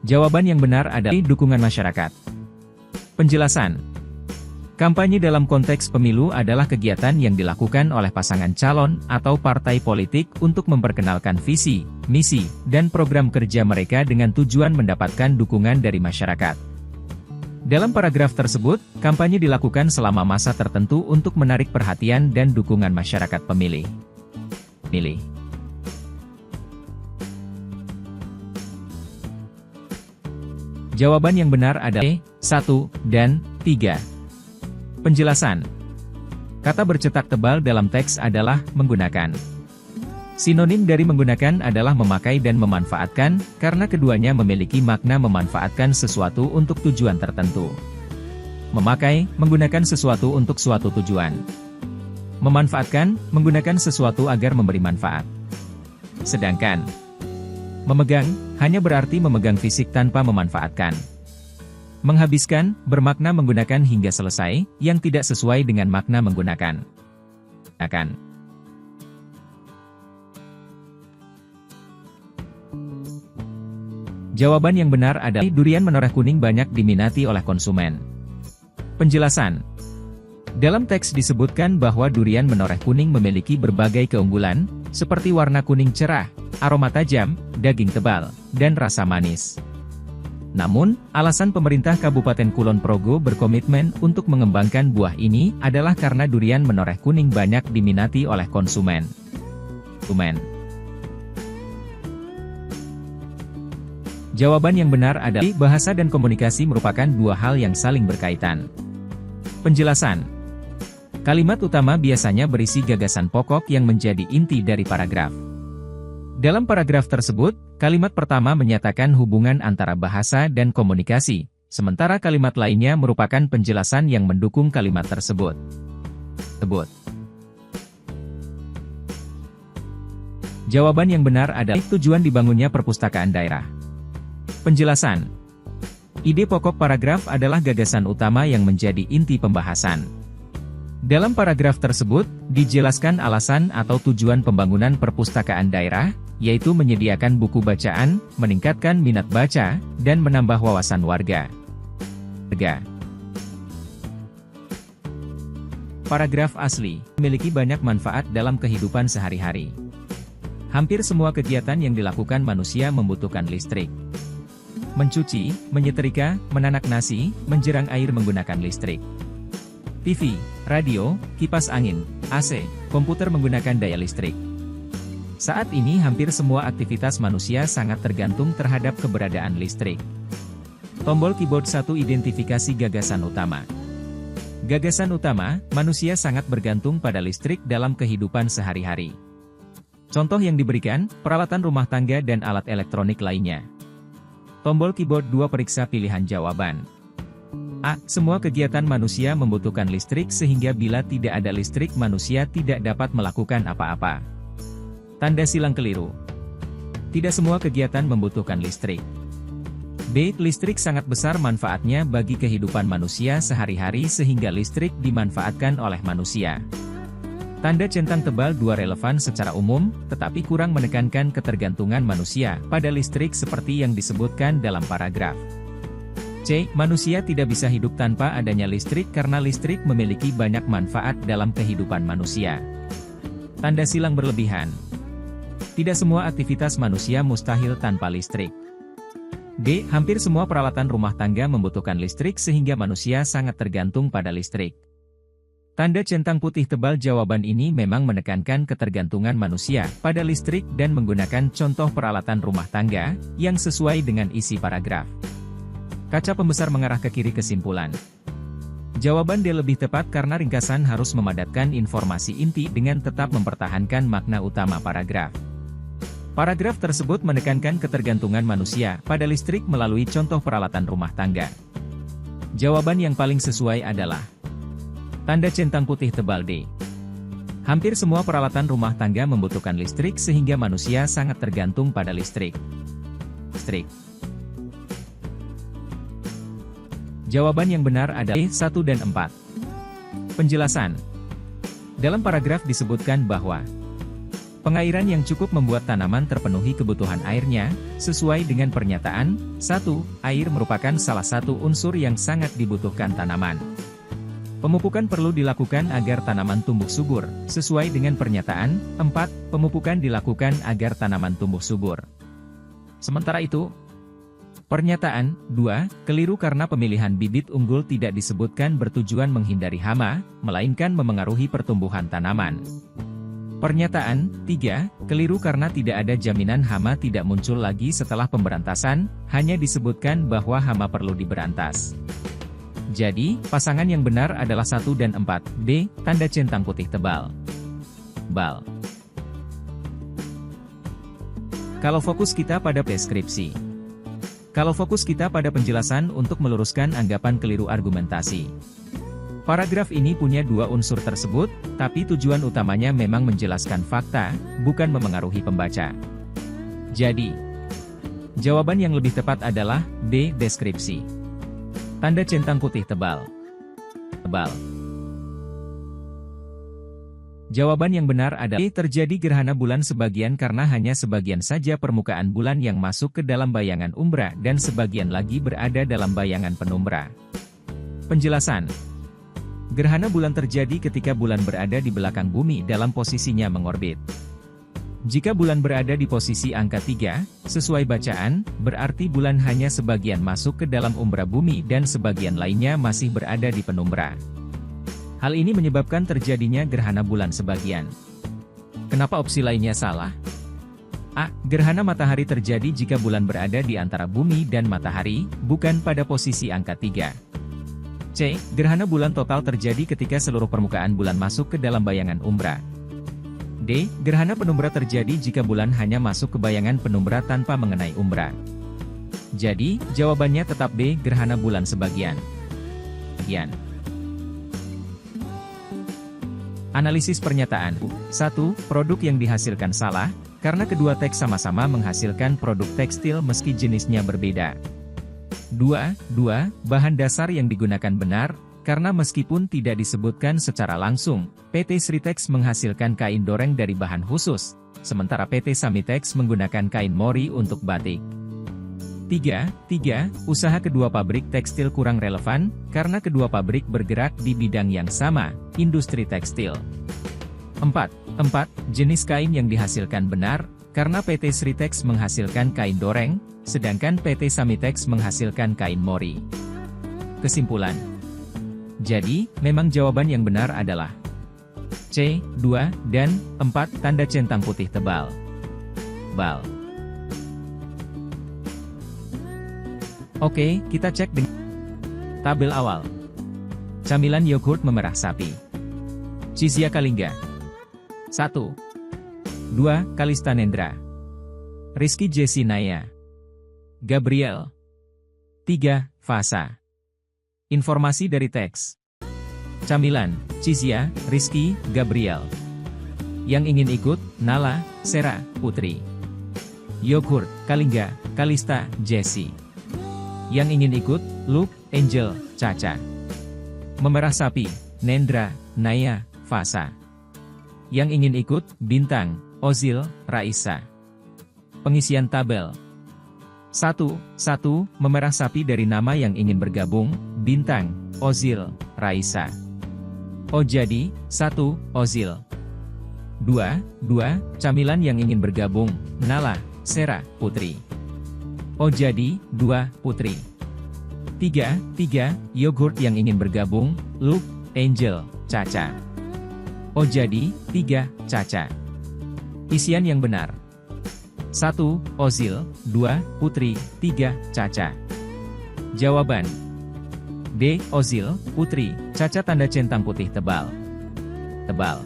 Jawaban yang benar adalah dukungan masyarakat. Penjelasan. Kampanye dalam konteks pemilu adalah kegiatan yang dilakukan oleh pasangan calon atau partai politik untuk memperkenalkan visi, misi, dan program kerja mereka dengan tujuan mendapatkan dukungan dari masyarakat. Dalam paragraf tersebut, kampanye dilakukan selama masa tertentu untuk menarik perhatian dan dukungan masyarakat pemilih. Jawaban yang benar adalah 1 dan 3. Penjelasan. Kata bercetak tebal dalam teks adalah menggunakan. Sinonim dari menggunakan adalah memakai dan memanfaatkan, karena keduanya memiliki makna memanfaatkan sesuatu untuk tujuan tertentu. Memakai, menggunakan sesuatu untuk suatu tujuan. Memanfaatkan, menggunakan sesuatu agar memberi manfaat. Sedangkan memegang, hanya berarti memegang fisik tanpa memanfaatkan. Menghabiskan, bermakna menggunakan hingga selesai, yang tidak sesuai dengan makna menggunakan. Jawaban yang benar adalah durian menoreh kuning banyak diminati oleh konsumen. Penjelasan. Dalam teks disebutkan bahwa durian menoreh kuning memiliki berbagai keunggulan, seperti warna kuning cerah, aroma tajam, daging tebal, dan rasa manis. Namun, alasan pemerintah Kabupaten Kulon Progo berkomitmen untuk mengembangkan buah ini adalah karena durian menoreh kuning banyak diminati oleh konsumen. Jawaban yang benar adalah bahasa dan komunikasi merupakan dua hal yang saling berkaitan. Penjelasan. Kalimat utama biasanya berisi gagasan pokok yang menjadi inti dari paragraf. Dalam paragraf tersebut, kalimat pertama menyatakan hubungan antara bahasa dan komunikasi, sementara kalimat lainnya merupakan penjelasan yang mendukung kalimat tersebut. Jawaban yang benar adalah tujuan dibangunnya perpustakaan daerah. Penjelasan. Ide pokok paragraf adalah gagasan utama yang menjadi inti pembahasan. Dalam paragraf tersebut, dijelaskan alasan atau tujuan pembangunan perpustakaan daerah, yaitu menyediakan buku bacaan, meningkatkan minat baca, dan menambah wawasan warga. Paragraf asli memiliki banyak manfaat dalam kehidupan sehari-hari. Hampir semua kegiatan yang dilakukan manusia membutuhkan listrik. Mencuci, menyetrika, menanak nasi, menjerang air menggunakan listrik. TV, radio, kipas angin, AC, komputer menggunakan daya listrik. Saat ini hampir semua aktivitas manusia sangat tergantung terhadap keberadaan listrik. Tombol keyboard 1 identifikasi gagasan utama. Gagasan utama, manusia sangat bergantung pada listrik dalam kehidupan sehari-hari. Contoh yang diberikan, peralatan rumah tangga dan alat elektronik lainnya. Tombol keyboard 2 periksa pilihan jawaban. A. Semua kegiatan manusia membutuhkan listrik sehingga bila tidak ada listrik manusia tidak dapat melakukan apa-apa. Tanda silang keliru. Tidak semua kegiatan membutuhkan listrik. B. Listrik sangat besar manfaatnya bagi kehidupan manusia sehari-hari sehingga listrik dimanfaatkan oleh manusia. Tanda centang tebal 2 relevan secara umum, tetapi kurang menekankan ketergantungan manusia pada listrik seperti yang disebutkan dalam paragraf. C. Manusia tidak bisa hidup tanpa adanya listrik karena listrik memiliki banyak manfaat dalam kehidupan manusia. Tanda silang berlebihan. Tidak semua aktivitas manusia mustahil tanpa listrik. D. Hampir semua peralatan rumah tangga membutuhkan listrik sehingga manusia sangat tergantung pada listrik. Tanda centang putih tebal jawaban ini memang menekankan ketergantungan manusia pada listrik dan menggunakan contoh peralatan rumah tangga yang sesuai dengan isi paragraf. Kaca pembesar mengarah ke kiri kesimpulan. Jawaban D lebih tepat karena ringkasan harus memadatkan informasi inti dengan tetap mempertahankan makna utama paragraf. Paragraf tersebut menekankan ketergantungan manusia pada listrik melalui contoh peralatan rumah tangga. Jawaban yang paling sesuai adalah tanda centang putih tebal D. Hampir semua peralatan rumah tangga membutuhkan listrik sehingga manusia sangat tergantung pada listrik. Jawaban yang benar adalah 1 dan 4. Penjelasan. Dalam paragraf disebutkan bahwa Pengairan yang cukup membuat tanaman terpenuhi kebutuhan airnya, sesuai dengan pernyataan, 1. Air merupakan salah satu unsur yang sangat dibutuhkan tanaman. Pemupukan perlu dilakukan agar tanaman tumbuh subur, sesuai dengan pernyataan, 4. Pemupukan dilakukan agar tanaman tumbuh subur. Sementara itu, pernyataan, 2. Keliru karena pemilihan bibit unggul tidak disebutkan bertujuan menghindari hama, melainkan memengaruhi pertumbuhan tanaman. Pernyataan, 3. Keliru karena tidak ada jaminan hama tidak muncul lagi setelah pemberantasan, hanya disebutkan bahwa hama perlu diberantas. Jadi, pasangan yang benar adalah 1 dan 4, B, tanda centang putih tebal. Bal. Kalau fokus kita pada deskripsi. Kalau fokus kita pada penjelasan untuk meluruskan anggapan keliru argumentasi. Paragraf ini punya dua unsur tersebut, tapi tujuan utamanya memang menjelaskan fakta, bukan memengaruhi pembaca. Jadi, jawaban yang lebih tepat adalah D. Deskripsi. Tanda centang putih tebal. Tebal. Jawaban yang benar adalah E. Terjadi gerhana bulan sebagian karena hanya sebagian saja permukaan bulan yang masuk ke dalam bayangan umbra dan sebagian lagi berada dalam bayangan penumbra. Penjelasan. Gerhana bulan terjadi ketika bulan berada di belakang bumi dalam posisinya mengorbit. Jika bulan berada di posisi angka 3, sesuai bacaan, berarti bulan hanya sebagian masuk ke dalam umbra bumi dan sebagian lainnya masih berada di penumbra. Hal ini menyebabkan terjadinya gerhana bulan sebagian. Kenapa opsi lainnya salah? A. Gerhana matahari terjadi jika bulan berada di antara bumi dan matahari, bukan pada posisi angka 3. C. Gerhana bulan total terjadi ketika seluruh permukaan bulan masuk ke dalam bayangan umbra. D. Gerhana penumbra terjadi jika bulan hanya masuk ke bayangan penumbra tanpa mengenai umbra. Jadi, jawabannya tetap B. Gerhana bulan sebagian. Analisis pernyataan. 1. Produk yang dihasilkan salah, karena kedua teks sama-sama menghasilkan produk tekstil meski jenisnya berbeda. 2. Bahan dasar yang digunakan benar, karena meskipun tidak disebutkan secara langsung, PT Sritex menghasilkan kain doreng dari bahan khusus, sementara PT Samitex menggunakan kain mori untuk batik. 3. Usaha kedua pabrik tekstil kurang relevan, karena kedua pabrik bergerak di bidang yang sama, industri tekstil. 4. Jenis kain yang dihasilkan benar, karena PT Sritex menghasilkan kain doreng, sedangkan PT Samitex menghasilkan kain mori. Kesimpulan. Jadi, memang jawaban yang benar adalah C. 2 dan 4 tanda centang putih tebal. Bal. Oke, kita cek dengan tabel awal. Camilan yogurt memerah sapi. Chizia Kalingga. 1. 2. Kalista Nendra. Rizky Jesse Naya. Gabriel. 3. Fasa. Informasi dari teks. Camilan, Chizia, Rizky, Gabriel. Yang ingin ikut, Nala, Sera, Putri. Yogurt, Kalingga, Kalista, Jesse. Yang ingin ikut, Luke, Angel, Caca. Memerah sapi, Nendra, Naya, Fasa. Yang ingin ikut, Bintang, Ozil, Raisa. Pengisian tabel. 1. Memerah sapi dari nama yang ingin bergabung, Bintang, Ozil, Raisa. Oh jadi, 1, Ozil. 2. Camilan yang ingin bergabung, Nala, Sera, Putri. Oh jadi, 2, Putri. 3. Yogurt yang ingin bergabung, Luke, Angel, Caca. Oh jadi, 3, Caca. Isian yang benar. 1. Ozil, 2. Putri, 3. Caca. Jawaban. D. Ozil, Putri, Caca tanda centang putih tebal. Tebal.